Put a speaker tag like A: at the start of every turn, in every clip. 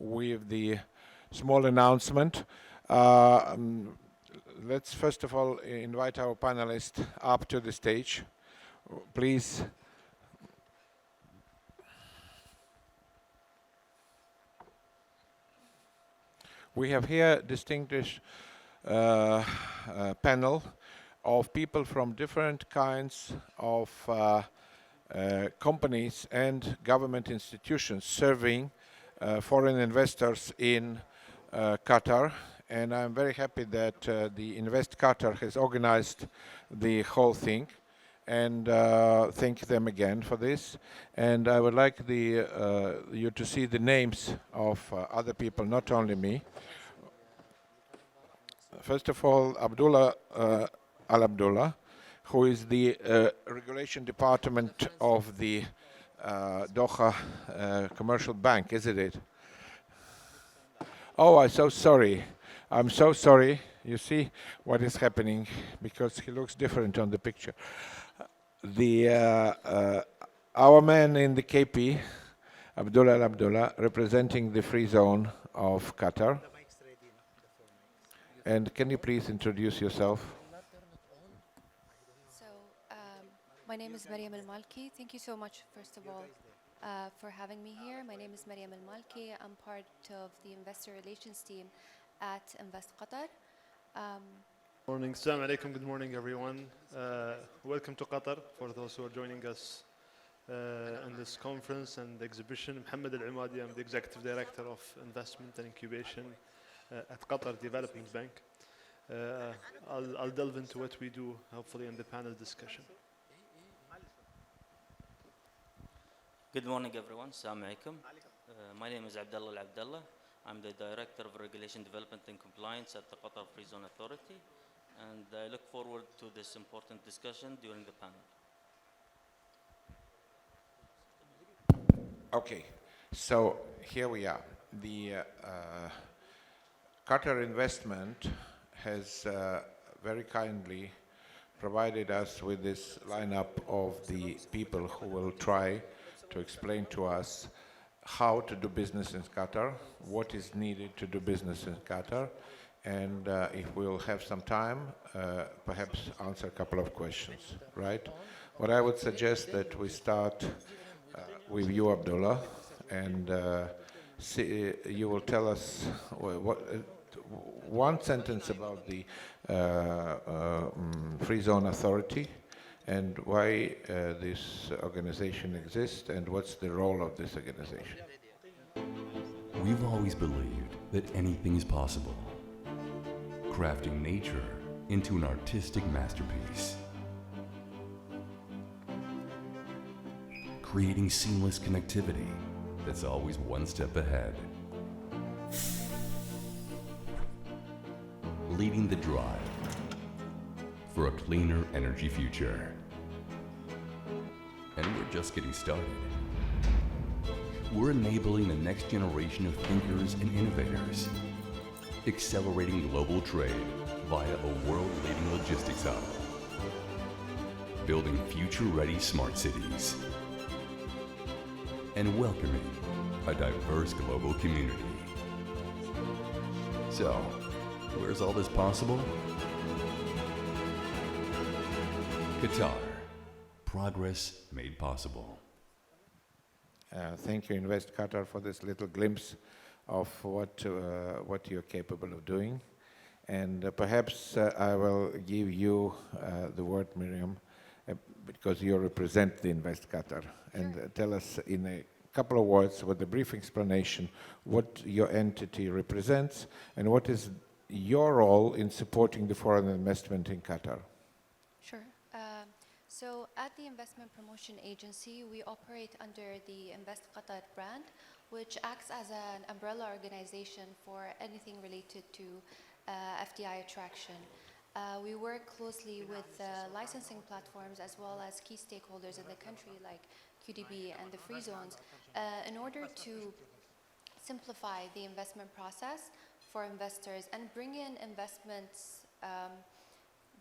A: with the small announcement. Let's first of all invite our panelists up to the stage. Please. We have here a distinguished panel of people from different kinds of companies and government institutions serving foreign investors in Qatar. And I'm very happy that the Invest Qatar has organized the whole thing. And thank them again for this. And I would like you to see the names of other people, not only me. First of all, Abdullah Al-Abdullah, who is the regulation department of the Doha Commercial Bank, isn't it? Oh, I'm so sorry. I'm so sorry. You see what is happening because he looks different on the picture. Our man in the KP, Abdullah Al-Abdullah, representing the free zone of Qatar. And can you please introduce yourself?
B: So, my name is Mariam Al-Malki. Thank you so much, first of all, for having me here. My name is Mariam Al-Malki. I'm part of the investor relations team at Invest Qatar.
C: Morning, Assalamu alaikum. Good morning, everyone. Welcome to Qatar for those who are joining us in this conference and exhibition. Mohammed Al-Imadi, I'm the Executive Director of Investment and Incubation at Qatar Development Bank. I'll delve into what we do, hopefully, in the panel discussion.
D: Good morning, everyone. Assalamu alaikum. My name is Abdullah Al-Abdullah. I'm the Director of Regulation Development and Compliance at the Qatar Free Zone Authority, and I look forward to this important discussion during the panel.
A: Okay, so here we are. The Qatar Investment has very kindly provided us with this lineup of the people who will try to explain to us how to do business in Qatar, what is needed to do business in Qatar, and if we'll have some time, perhaps answer a couple of questions, right? What I would suggest that we start with you, Abdullah, and you will tell us one sentence about the Free Zone Authority and why this organization exists and what's the role of this organization.
E: We've always believed that anything is possible, crafting nature into an artistic masterpiece, creating seamless connectivity that's always one step ahead, leading the drive for a cleaner energy future. And we're just getting started. We're enabling the next generation of thinkers and innovators, accelerating global trade via a world-leading logistics hub, building future-ready smart cities, and welcoming a diverse global community. So, where's all this possible? Qatar. Progress made possible.
A: Thank you, Invest Qatar, for this little glimpse of what you're capable of doing. And perhaps I will give you the word, Miriam, because you represent the Invest Qatar. And tell us in a couple of words, with a brief explanation, what your entity represents and what is your role in supporting the foreign investment in Qatar.
B: Sure. So at the Investment Promotion Agency, we operate under the Invest Qatar brand, which acts as an umbrella organization for anything related to FDI attraction. We work closely with licensing platforms as well as key stakeholders in the country like QDB and the free zones in order to simplify the investment process for investors and bring in investments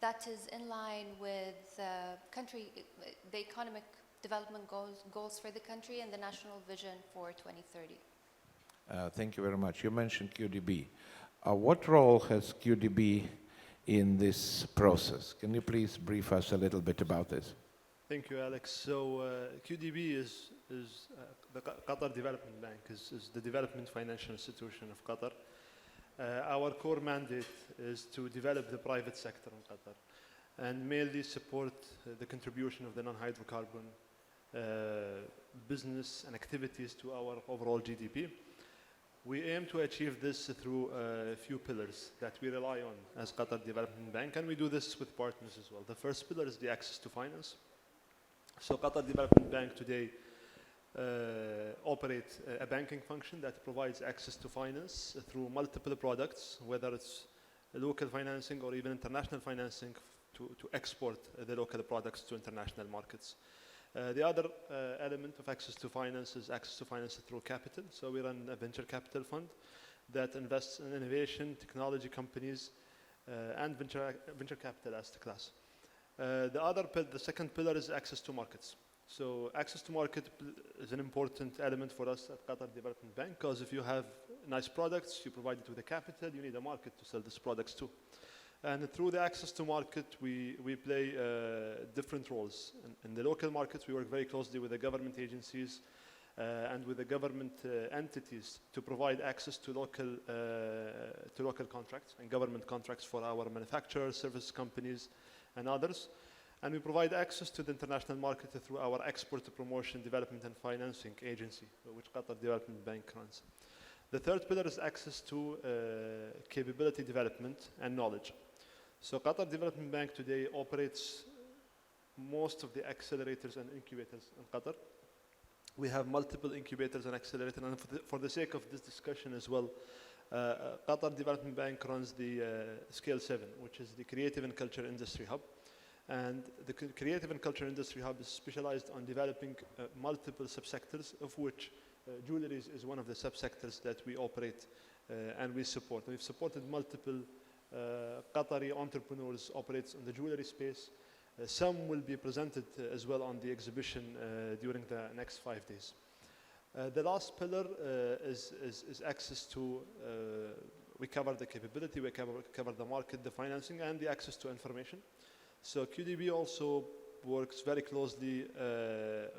B: that is in line with the economic development goals for the country and the national vision for 2030.
A: Thank you very much. You mentioned QDB. What role has QDB in this process? Can you please brief us a little bit about this?
C: Thank you, Alex. So QDB is the Qatar Development Bank, is the development financial institution of Qatar. Our core mandate is to develop the private sector in Qatar and mainly support the contribution of the non-hydrocarbon business and activities to our overall GDP. We aim to achieve this through a few pillars that we rely on as Qatar Development Bank, and we do this with partners as well. The first pillar is the access to finance. So Qatar Development Bank today operates a banking function that provides access to finance through multiple products, whether it's local financing or even international financing to export the local products to international markets. The other element of access to finance is access to finance through capital. So we run a venture capital fund that invests in innovation, technology companies, and venture capital as the class. The second pillar is access to markets. So access to market is an important element for us at Qatar Development Bank, because if you have nice products, you provide it with the capital, you need a market to sell these products to. And through the access to market, we play different roles. In the local markets, we work very closely with the government agencies and with the government entities to provide access to local contracts and government contracts for our manufacturers, service companies, and others. And we provide access to the international market through our export promotion, development, and financing agency, which Qatar Development Bank runs. The third pillar is access to capability development and knowledge. So Qatar Development Bank today operates most of the accelerators and incubators in Qatar. We have multiple incubators and accelerators, and for the sake of this discussion as well, Qatar Development Bank runs the Scale 7, which is the Creative and Culture Industry Hub. And the Creative and Culture Industry Hub is specialized on developing multiple subsectors, of which jewelry is one of the subsectors that we operate and we support. We've supported multiple Qatari entrepreneurs operates in the jewelry space. Some will be presented as well on the exhibition during the next 5 days. The last pillar is access to, we cover the capability, we cover the market, the financing, and the access to information. So QDB also works very closely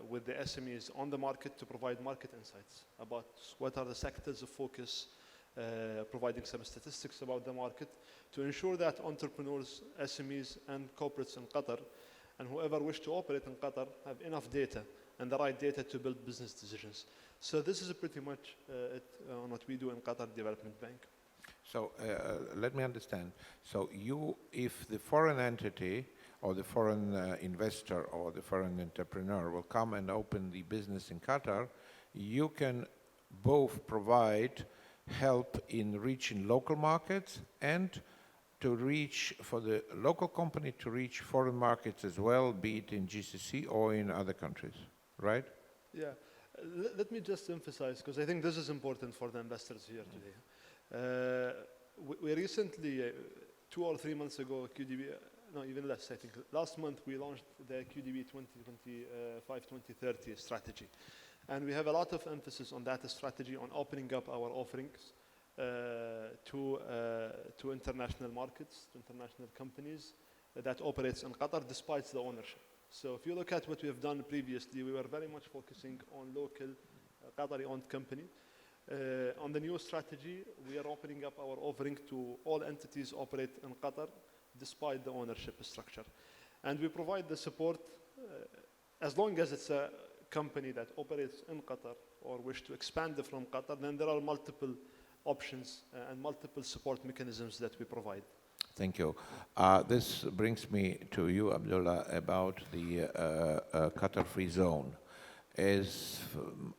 C: with the SMEs on the market to provide market insights about what are the sectors of focus, providing some statistics about the market to ensure that entrepreneurs, SMEs, and corporates in Qatar, and whoever wish to operate in Qatar, have enough data and the right data to build business decisions. So this is pretty much on what we do in Qatar Development Bank.
A: So let me understand. So if the foreign entity or the foreign investor or the foreign entrepreneur will come and open the business in Qatar, you can both provide help in reaching local markets and to reach, for the local company to reach foreign markets as well, be it in GCC or in other countries, right?
C: Yeah. Let me just emphasize, because I think this is important for the investors here today. We recently, 2 or 3 months ago, QDB, no, even less, I think, last month we launched the QDB 2025-2030 strategy. And we have a lot of emphasis on that strategy, on opening up our offerings to international markets, to international companies that operates in Qatar despite the ownership. So if you look at what we have done previously, we were very much focusing on local Qatari-owned company. On the new strategy, we are opening up our offering to all entities operate in Qatar despite the ownership structure. And we provide the support as long as it's a company that operates in Qatar or wish to expand from Qatar, then there are multiple options and multiple support mechanisms that we provide.
A: Thank you. This brings me to you, Abdullah, about the Qatar Free Zone.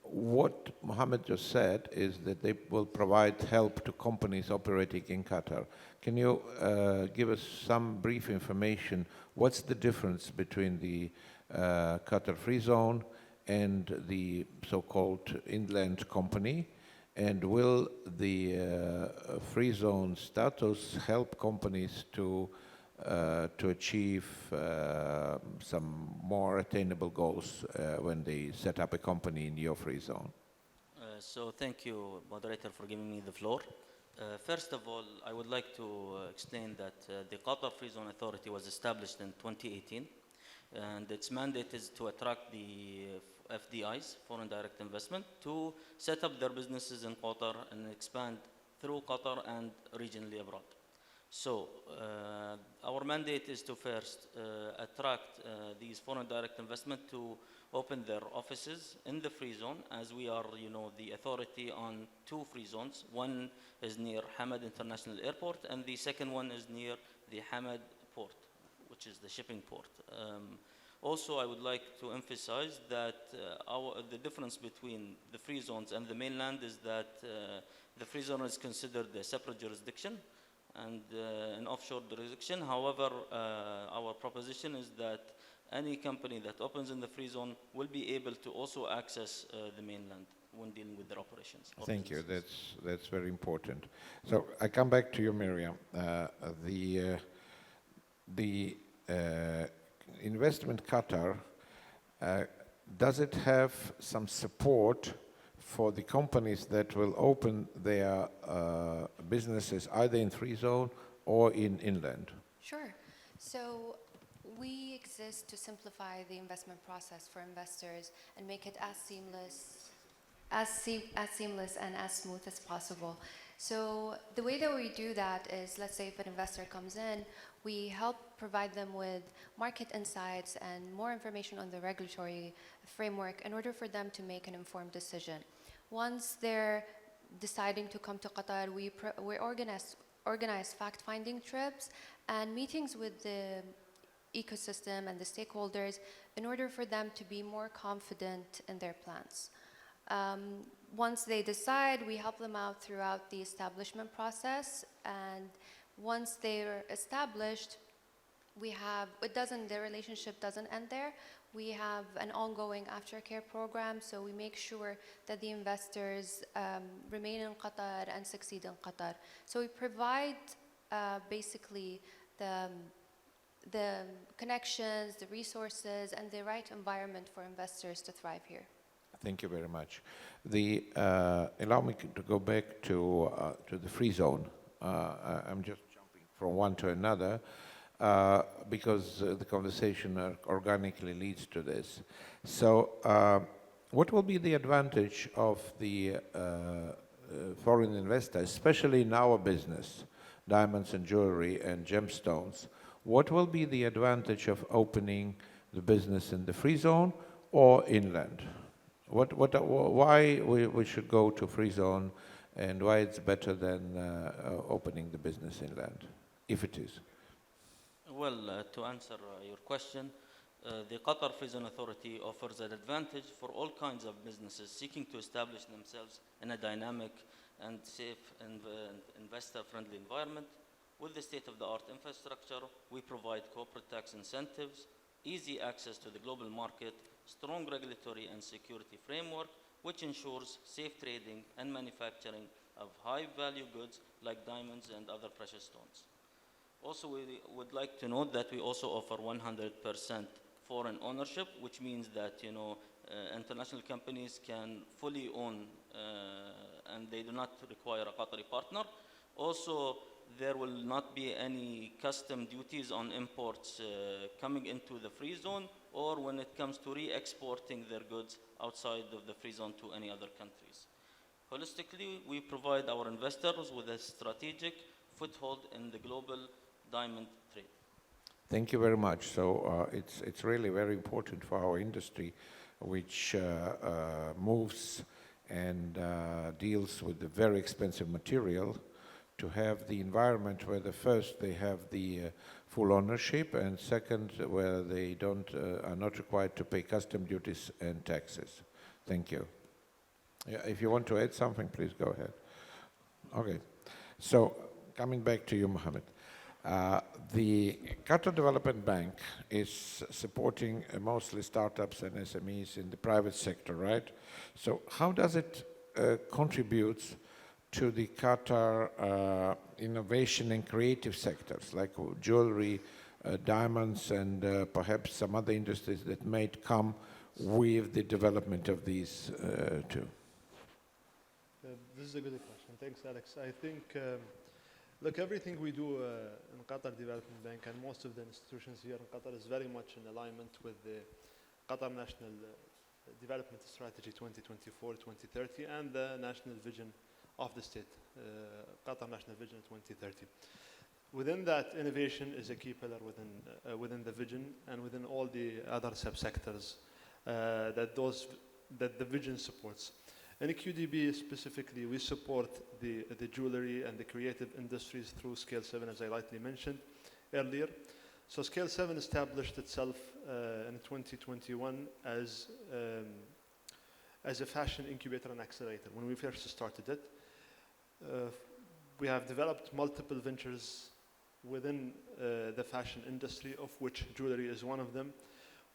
A: What Mohammed just said is that they will provide help to companies operating in Qatar. Can you give us some brief information? What's the difference between the Qatar Free Zone and the so-called inland company? And will the free zone status help companies to achieve some more attainable goals when they set up a company in your free zone?
D: So thank you, moderator, for giving me the floor. First of all, I would like to explain that the Qatar Free Zone Authority was established in 2018, and its mandate is to attract the FDIs, foreign direct investment, to set up their businesses in Qatar and expand through Qatar and regionally abroad. So our mandate is to first attract these foreign direct investment to open their offices in the free zone, as we are, the authority on 2 free zones. One is near Hamad International Airport, and the second one is near the Hamad Port, which is the shipping port. Also, I would like to emphasize that the difference between the free zones and the mainland is that the free zone is considered a separate jurisdiction and an offshore jurisdiction. However, our proposition is that any company that opens in the free zone will be able to also access the mainland when dealing with their operations.
A: Thank you. That's very important. So I come back to you, Miriam. The investment Qatar, does it have some support for the companies that will open their businesses either in free zone or in inland?
B: Sure. So we exist to simplify the investment process for investors and make it as seamless and as smooth as possible. So the way that we do that is, let's say if an investor comes in, we help provide them with market insights and more information on the regulatory framework in order for them to make an informed decision. Once they're deciding to come to Qatar, we organize fact-finding trips and meetings with the ecosystem and the stakeholders in order for them to be more confident in their plans. Once they decide, we help them out throughout the establishment process, and once they're established, the relationship doesn't end there. We have an ongoing aftercare program, so we make sure that the investors remain in Qatar and succeed in Qatar. So we provide basically the connections, the resources, and the right environment for investors to thrive here.
A: Thank you very much. Allow me to go back to the free zone. I'm just jumping from one to another because the conversation organically leads to this. So what will be the advantage of the foreign investors, especially in our business, diamonds and jewelry and gemstones? What will be the advantage of opening the business in the free zone or inland? Why we should go to free zone, and why it's better than opening the business inland, if it is?
D: Well, to answer your question, the Qatar Free Zone Authority offers an advantage for all kinds of businesses seeking to establish themselves in a dynamic and safe and investor-friendly environment. With the state-of-the-art infrastructure, we provide corporate tax incentives, easy access to the global market, strong regulatory and security framework, which ensures safe trading and manufacturing of high-value goods like diamonds and other precious stones. Also, we would like to note that we also offer 100% foreign ownership, which means that international companies can fully own and they do not require a Qatari partner. Also, there will not be any custom duties on imports coming into the free zone, or when it comes to re-exporting their goods outside of the free zone to any other countries. Holistically, we provide our investors with a strategic foothold in the global diamond trade.
A: Thank you very much. So it's really very important for our industry, which moves and deals with the very expensive material, to have the environment where first they have the full ownership, and second, where they are not required to pay custom duties and taxes. Thank you. Yeah, if you want to add something, please go ahead. Okay. So coming back to you, Mohammed. The Qatar Development Bank is supporting mostly startups and SMEs in the private sector, right? So how does it contribute to the Qatar innovation and creative sectors like jewelry, diamonds, and perhaps some other industries that might come with the development of these two?
C: This is a good question. Thanks, Alex. I think, look, everything we do in Qatar Development Bank and most of the institutions here in Qatar is very much in alignment with the Qatar National Development Strategy 2024-2030 and the national vision of the state, Qatar National Vision 2030. Within that, innovation is a key pillar within the vision and within all the other subsectors that the vision supports. In QDB specifically, we support the jewelry and the creative industries through Scale 7, as I rightly mentioned earlier. So Scale 7 established itself in 2021 as a fashion incubator and accelerator. When we first started it, we have developed multiple ventures within the fashion industry, of which jewelry is one of them.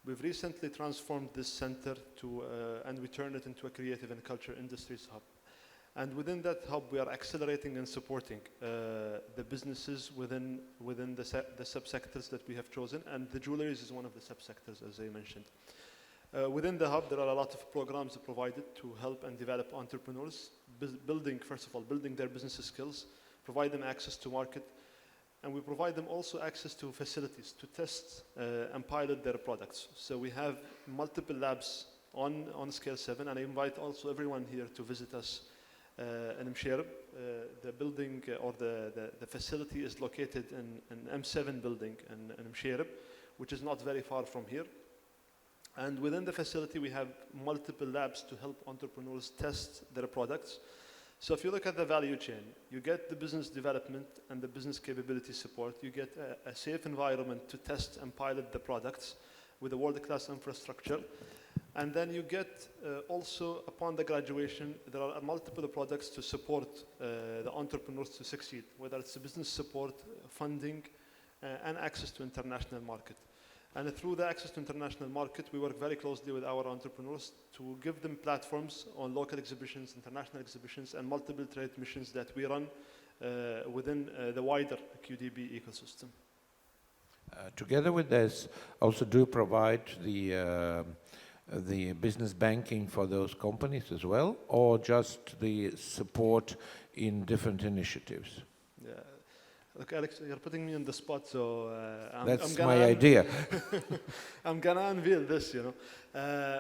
C: We've recently transformed this center and we turned it into a creative and culture industries hub. And within that hub, we are accelerating and supporting the businesses within the subsectors that we have chosen, and the jewelry is one of the subsectors, as I mentioned. Within the hub, there are a lot of programs provided to help and develop entrepreneurs, first of all, building their business skills, provide them access to market, and we provide them also access to facilities to test and pilot their products. So we have multiple labs on Scale 7, and I invite also everyone here to visit us in Msheireb. The building or the facility is located in M7 building in Msheireb, which is not very far from here. And within the facility, we have multiple labs to help entrepreneurs test their products. So if you look at the value chain, you get the business development and the business capability support. You get a safe environment to test and pilot the products with a world-class infrastructure. And then you get also, upon the graduation, there are multiple products to support the entrepreneurs to succeed, whether it's business support, funding, and access to international market. And through the access to international market, we work very closely with our entrepreneurs to give them platforms on local exhibitions, international exhibitions, and multiple trade missions that we run within the wider QDB ecosystem.
A: Together with this, also do provide the business banking for those companies as well, or just the support in different initiatives?
C: Yeah. Look, Alex, you're putting me on the spot, so
A: That's my idea.
C: I'm gonna unveil this.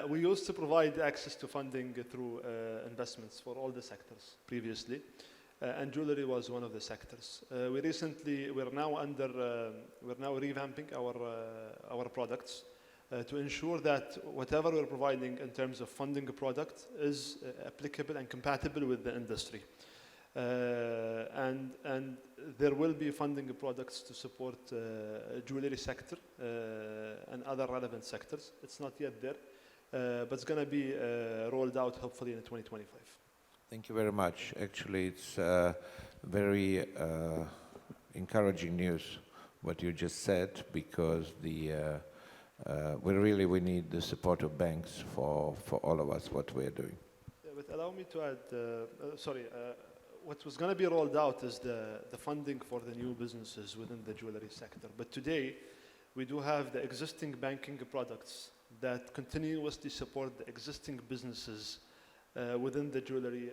C: We used to provide access to funding through investments for all the sectors previously, and jewelry was one of the sectors. We're now revamping our products to ensure that whatever we're providing in terms of funding a product is applicable and compatible with the industry. And there will be funding products to support jewelry sector and other relevant sectors. It's not yet there, but it's going to be rolled out hopefully in 2025.
A: Thank you very much. Actually, it's very encouraging news what you just said, because we need the support of banks for all of us what we're doing.
C: Yeah, but allow me to add, what was going to be rolled out is the funding for the new businesses within the jewelry sector. But today, we do have the existing banking products that continuously support the existing businesses within the jewelry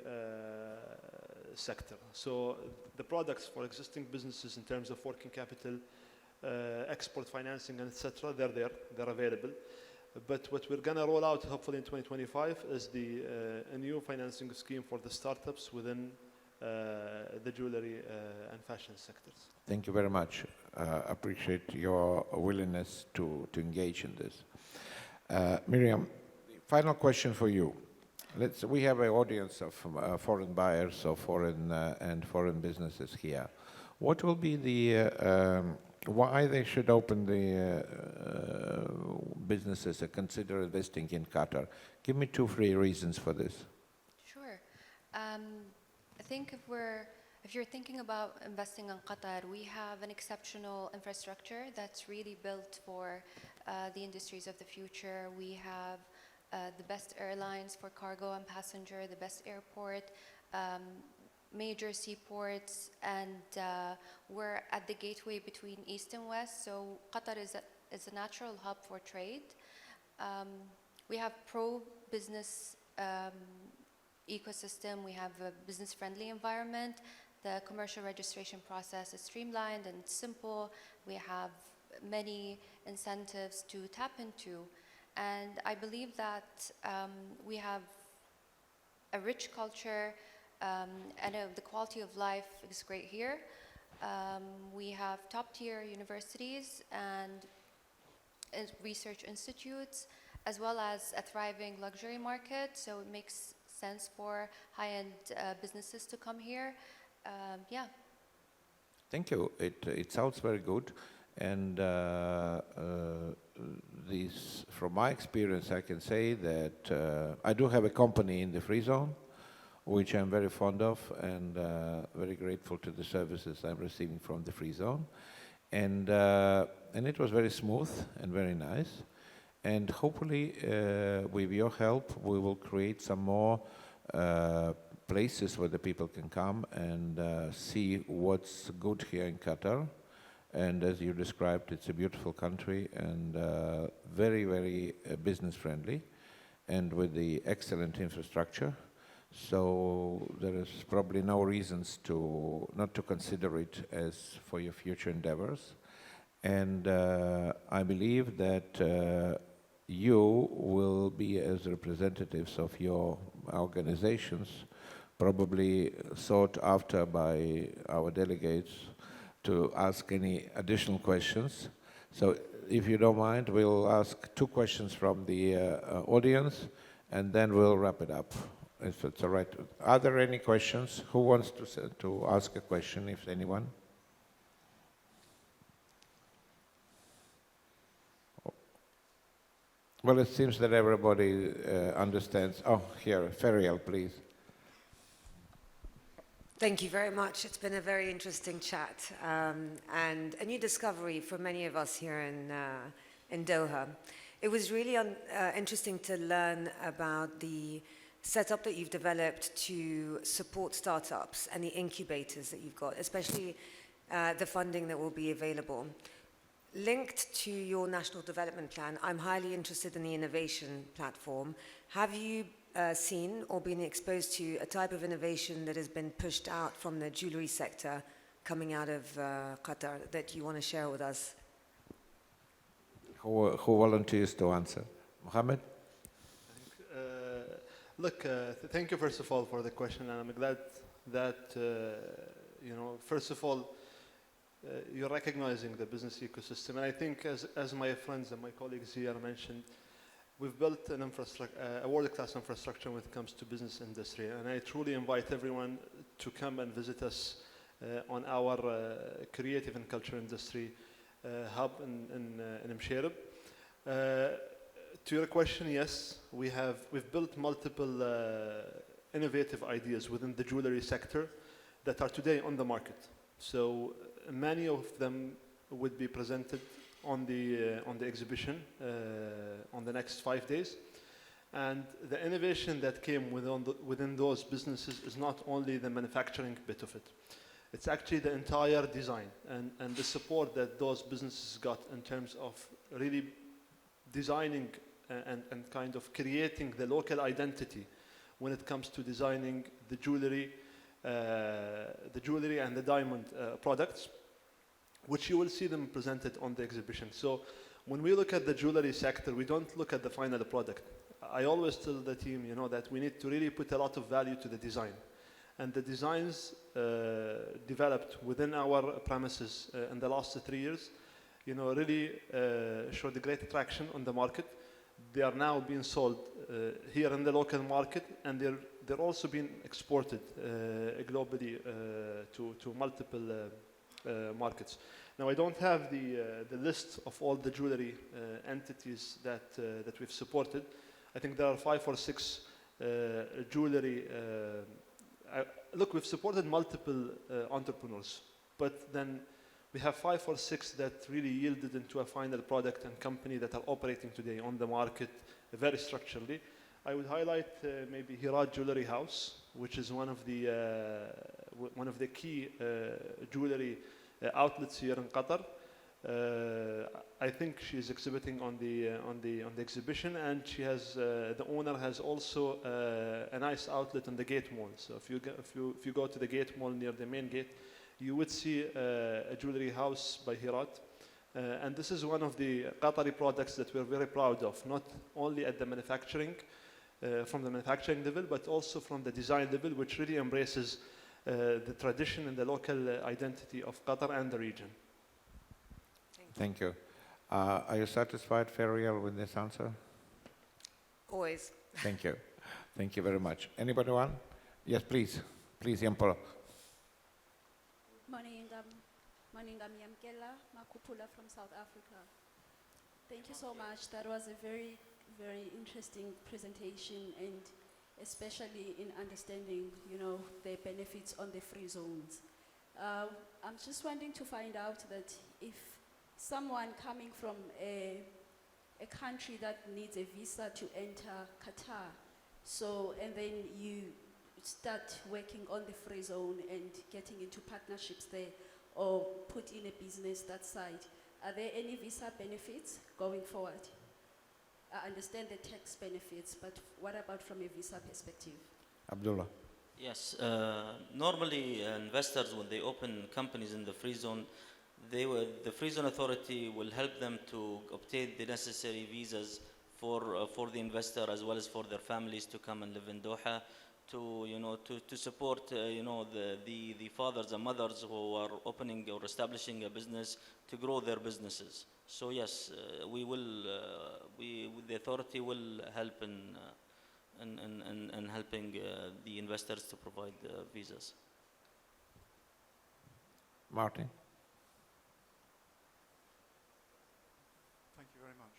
C: sector. So the products for existing businesses in terms of working capital, export financing, and etc., they're available. But what we're going to roll out hopefully in 2025 is a new financing scheme for the startups within the jewelry and fashion sectors.
A: Thank you very much. Appreciate your willingness to engage in this. Miriam, final question for you. We have an audience of foreign buyers or foreign businesses here. What will be why they should open the businesses and consider investing in Qatar? Give me 2-3 reasons for this.
B: Sure. I think if you're thinking about investing in Qatar, we have an exceptional infrastructure that's really built for the industries of the future. We have the best airlines for cargo and passenger, the best airport, major seaports, and we're at the gateway between East and West. So Qatar is a natural hub for trade. We have pro-business ecosystem. We have a business-friendly environment. The commercial registration process is streamlined and simple. We have many incentives to tap into. And I believe that we have a rich culture and the quality of life is great here. We have top-tier universities and research institutes, as well as a thriving luxury market, so it makes sense for high-end businesses to come here. Yeah.
A: Thank you. It sounds very good. And this, from my experience, I can say that I do have a company in the free zone, which I'm very fond of and very grateful to the services I'm receiving from the free zone. And it was very smooth and very nice. And hopefully, with your help, we will create some more places where the people can come and see what's good here in Qatar. And as you described, it's a beautiful country and very, very business friendly and with the excellent infrastructure. So there is probably no reasons to not to consider it as for your future endeavors. And I believe that you will be, as representatives of your organizations, probably sought after by our delegates to ask any additional questions. So if you don't mind, we'll ask 2 questions from the audience, and then we'll wrap it up, if it's all right. Are there any questions? Who wants to ask a question, if anyone? Well, it seems that everybody understands. Oh, here, Ferial, please.
F: Thank you very much. It's been a very interesting chat and a new discovery for many of us here in Doha. It was really interesting to learn about the setup that you've developed to support startups and the incubators that you've got, especially the funding that will be available. Linked to your national development plan, I'm highly interested in the innovation platform. Have you seen or been exposed to a type of innovation that has been pushed out from the jewelry sector coming out of Qatar that you want to share with us?
A: Who volunteers to answer? Mohammed?
C: Thank you first of all for the question, and I'm glad that, first of all, you're recognizing the business ecosystem. And I think as my friends and my colleagues here mentioned, we've built an a world-class infrastructure when it comes to business industry. And I truly invite everyone to come and visit us on our creative and culture industry hub in Msherib. To your question, yes, we've built multiple innovative ideas within the jewelry sector that are today on the market. So many of them would be presented on the exhibition on the next 5 days. And the innovation that came within those businesses is not only the manufacturing bit of it. It's actually the entire design and the support that those businesses got in terms of really designing and kind of creating the local identity when it comes to designing the jewelry and the diamond products, which you will see them presented on the exhibition. So when we look at the jewelry sector, we don't look at the final product. I always tell the team, that we need to really put a lot of value to the design. And the designs developed within our premises in the last 3 years, really showed a great attraction on the market. They are now being sold here in the local market, and they're also being exported globally to multiple markets. Now, I don't have the list of all the jewelry entities that we've supported. I think there are 5 or 6 jewelry. Look, we've supported multiple entrepreneurs, but then we have 5 or 6 that really yielded into a final product and company that are operating today on the market very structurally. I would highlight maybe Hirad Jewelry House, which is one of the key jewelry outlets here in Qatar. I think she's exhibiting on the exhibition, and she has the owner has also a nice outlet on the Gate Mall. So if you go to the Gate Mall near the main gate, you would see a jewelry house by Hirat. And this is one of the Qatari products that we're very proud of, not only at the manufacturing, from the manufacturing level, but also from the design level, which really embraces the tradition and the local identity of Qatar and the region.
A: Thank you. Are you satisfied, Ferial, with this answer?
F: Always.
A: Thank you. Thank you very much. Anybody want? Yes, please. Please, Yampolo.
G: Morning, I'm Yamkela Makupula from South Africa. Thank you so much. That was a very, very interesting presentation, and especially in understanding, the benefits on the free zones. I'm just wanting to find out that if someone coming from a country that needs a visa to enter Qatar, and then you start working on the free zone and getting into partnerships there, or put in a business that side, are there any visa benefits going forward? I understand the tax benefits, but what about from a visa perspective?
A: Abdullah.
D: Yes, normally investors, when they open companies in the free zone, the free zone authority will help them to obtain the necessary visas for the investor as well as for their families to come and live in Doha, to support the fathers and mothers who are opening or establishing a business to grow their businesses. So yes, the authority will help in helping the investors to provide visas.
A: Martin.
H: Thank you very much.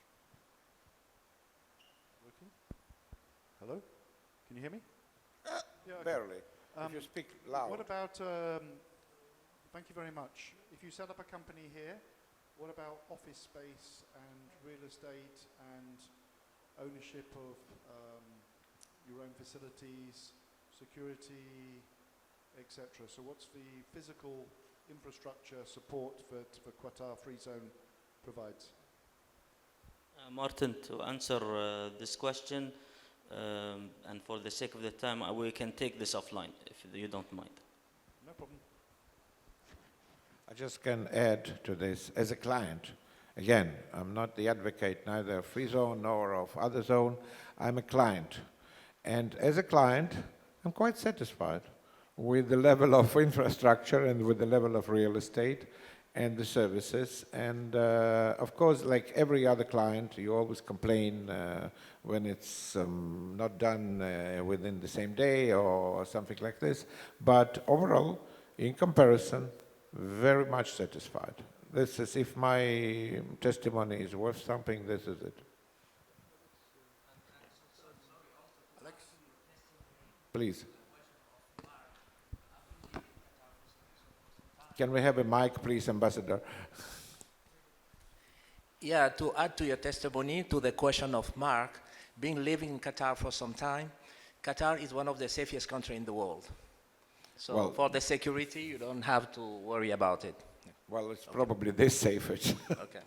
H: Working? Hello? Can you hear me? Yeah, okay.
A: Barely. If you speak loud.
H: What about, thank you very much. If you set up a company here, what about office space and real estate and ownership of your own facilities, security, etc.? So what's the physical infrastructure support that the Qatar Free Zone provides?
D: Martin, to answer this question, and for the sake of the time, we can take this offline, if you don't mind.
H: No problem.
A: I just can add to this, as a client, again, I'm not the advocate neither of free zone nor of other zone, I'm a client. And as a client, I'm quite satisfied with the level of infrastructure and with the level of real estate and the services. And of course, like every other client, you always complain when it's not done within the same day or something like this. But overall, in comparison, very much satisfied. This is, if my testimony is worth something, this is it.
H: Alex?
A: Please. Can we have a mic, please, Ambassador?
I: Yeah, to add to your testimony, to the question of Mark, being living in Qatar for some time, Qatar is one of the safest countries in the world. So
A: Well,
I: for the security, you don't have to worry about it.
A: Well, it's probably the safest.
I: Okay.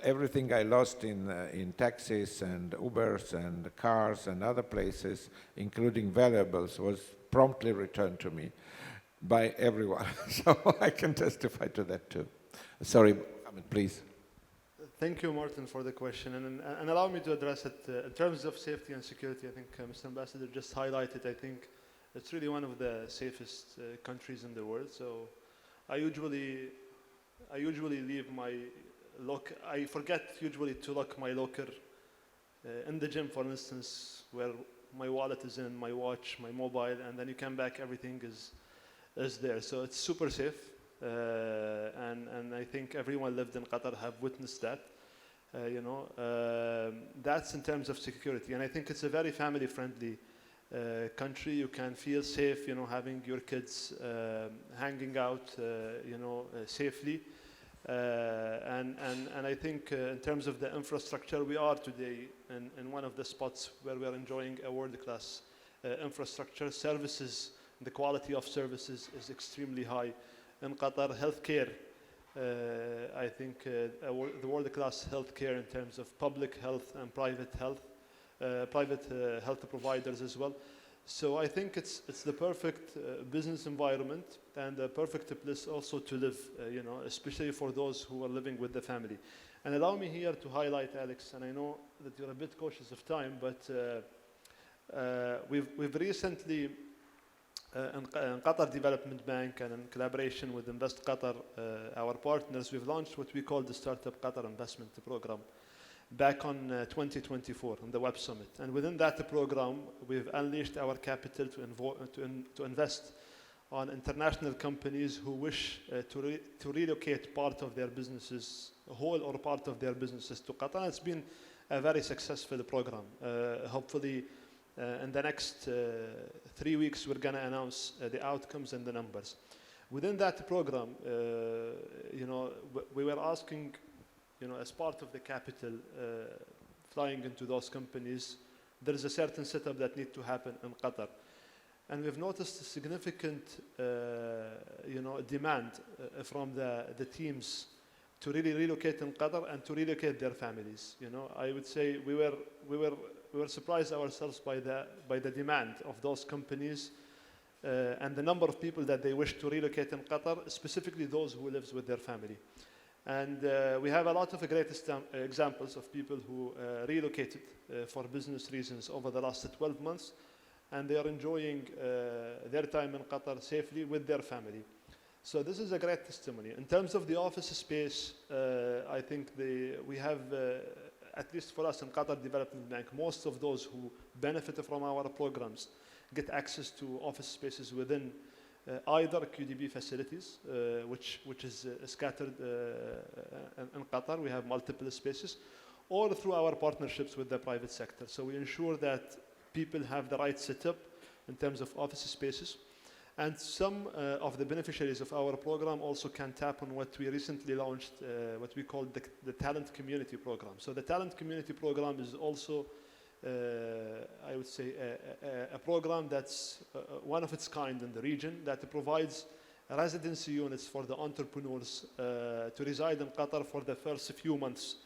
A: Everything I lost in taxis and Ubers and cars and other places, including valuables, was promptly returned to me by everyone. So I can testify to that too. Sorry, Mohammed, please.
C: Thank you, Martin, for the question. And allow me to address it. In terms of safety and security, I think Mr. Ambassador just highlighted, I think it's really one of the safest countries in the world. So I usually leave my I forget usually to lock my locker in the gym, for instance, where my wallet is in, my watch, my mobile, and then you come back, everything is there. So it's super safe. And I think everyone lived in Qatar have witnessed that. That's in terms of security. And I think it's a very family-friendly country. You can feel safe, having your kids hanging out, safely. And I think in terms of the infrastructure, we are today in one of the spots where we are enjoying a world-class infrastructure. Services, the quality of services is extremely high. In Qatar, healthcare I think the world-class healthcare in terms of public health and private health, health providers as well. So I think it's the perfect business environment and the perfect place also to live, you know, especially for those who are living with the family. And allow me here to highlight, Alex, and I know that you're a bit cautious of time, but we've recently, in Qatar Development Bank and in collaboration with Invest Qatar, our partners, we've launched what we call the Startup Qatar Investment Program back on 2024 on the Web Summit. And within that program, we've unleashed our capital to invest on international companies who wish to relocate part of their businesses, whole or part of their businesses to Qatar. It's been a very successful program. Hopefully, in the next 3 weeks, we're going to announce the outcomes and the numbers. Within that program, you know, we were asking, you know, as part of the capital flying into those companies, there is a certain setup that needs to happen in Qatar. And we've noticed a significant, you know, demand from the teams to really relocate in Qatar and to relocate their families. You know, I would say we were surprised ourselves by the demand of those companies and the number of people that they wish to relocate in Qatar, specifically those who lives with their family. And we have a lot of great examples of people who relocated for business reasons over the last 12 months, and they are enjoying their time in Qatar safely with their family. So this is a great testimony. In terms of the office space, I think we have, at least for us in Qatar Development Bank, most of those who benefit from our programs get access to office spaces within either QDB facilities, which is scattered in Qatar. We have multiple spaces, or through our partnerships with the private sector. So we ensure that people have the right setup in terms of office spaces. And some of the beneficiaries of our program also can tap on what we recently launched, what we call the Talent Community Program. So the Talent Community Program is also, I would say, a program that's one of its kind in the region that provides residency units for the entrepreneurs to reside in Qatar for the first few months,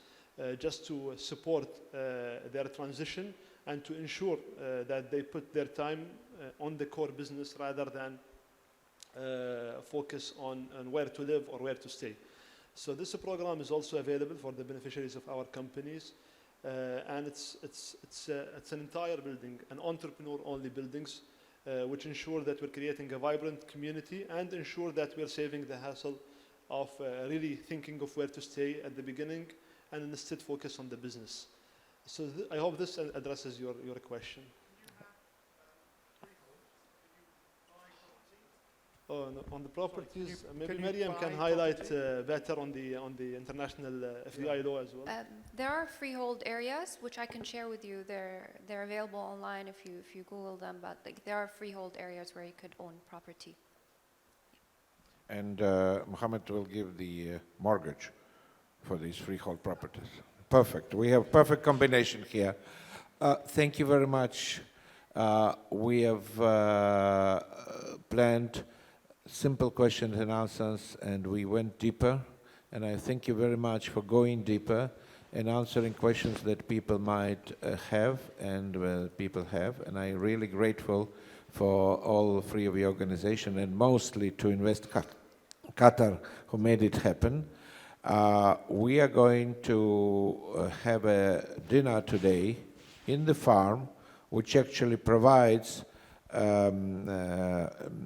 C: just to support their transition and to ensure that they put their time on the core business rather than focus on where to live or where to stay. So this program is also available for the beneficiaries of our companies, and it's an entire building, an entrepreneur-only buildings, which ensure that we're creating a vibrant community and ensure that we're saving the hassle of really thinking of where to stay at the beginning and instead focus on the business. So I hope this addresses your question. Oh, no, on the properties, maybe Mariam can highlight better on the international FDI law as well.
B: There are freehold areas which I can share with you. They're available online if you Google them. But there are freehold areas where you could own property.
A: And Mohammed will give the mortgage for these freehold properties. Perfect. We have perfect combination here. Thank you very much. We have planned simple questions and answers, and we went deeper. And I thank you very much for going deeper and answering questions that people might have and people have. And I'm really grateful for all three of your organization and mostly to Invest Qatar who made it happen. We are going to have a dinner today in the farm, which actually provides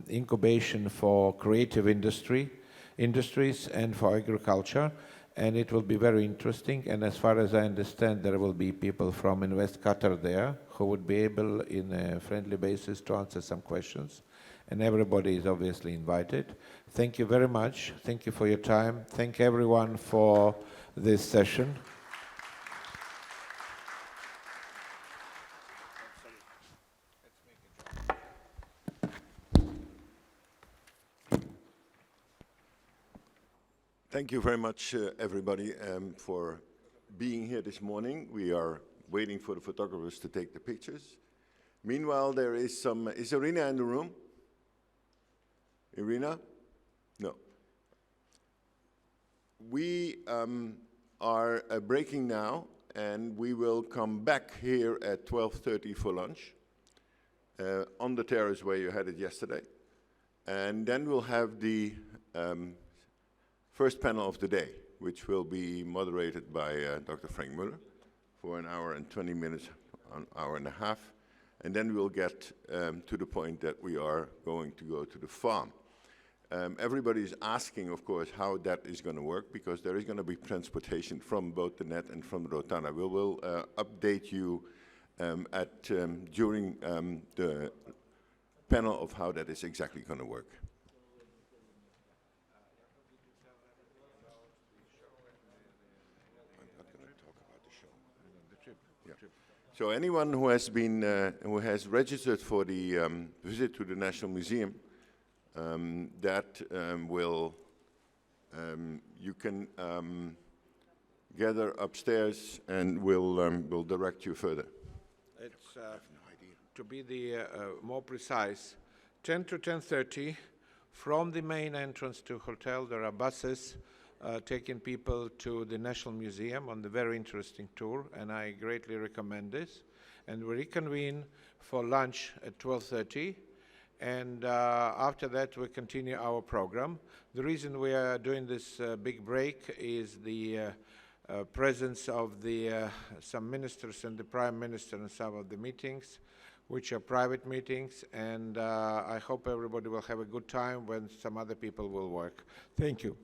A: incubation for creative industries and for agriculture, and it will be very interesting. And as far as I understand, there will be people from Invest Qatar there who would be able, in a friendly basis, to answer some questions. And everybody is obviously invited. Thank you very much. Thank you for your time. Thank everyone for this session.
J: Thank you very much, everybody, for being here this morning. We are waiting for the photographers to take the pictures. Meanwhile, there is some... Is Irina in the room? Irina? No. we are breaking now, and we will come back here at 12:30 for lunch on the terrace where you had it yesterday. And then we'll have the first panel of the day, which will be moderated by Dr. Frank Muller for an hour and 20 minutes, an hour and a half. And then we'll get to the point that we are going to go to the farm. Everybody is asking, of course, how that is going to work, because there is going to be transportation from both the net and from Rotana. We will update you during the panel of how that is exactly going to work. I'm not going to talk about the show. The trip. Yeah. So anyone who has been who has registered for the visit to the National Museum, you can gather upstairs, and we'll direct you further.
A: It's, to be more precise, 10 to 10:30, from the main entrance to hotel, there are buses taking people to the National Museum on the very interesting tour, and I greatly recommend this. And we reconvene for lunch at 12:30. And after that, we continue our program. The reason we are doing this big break is the presence of some ministers and the Prime Minister in some of the meetings, which are private meetings. And I hope everybody will have a good time when some other people will work. Thank you.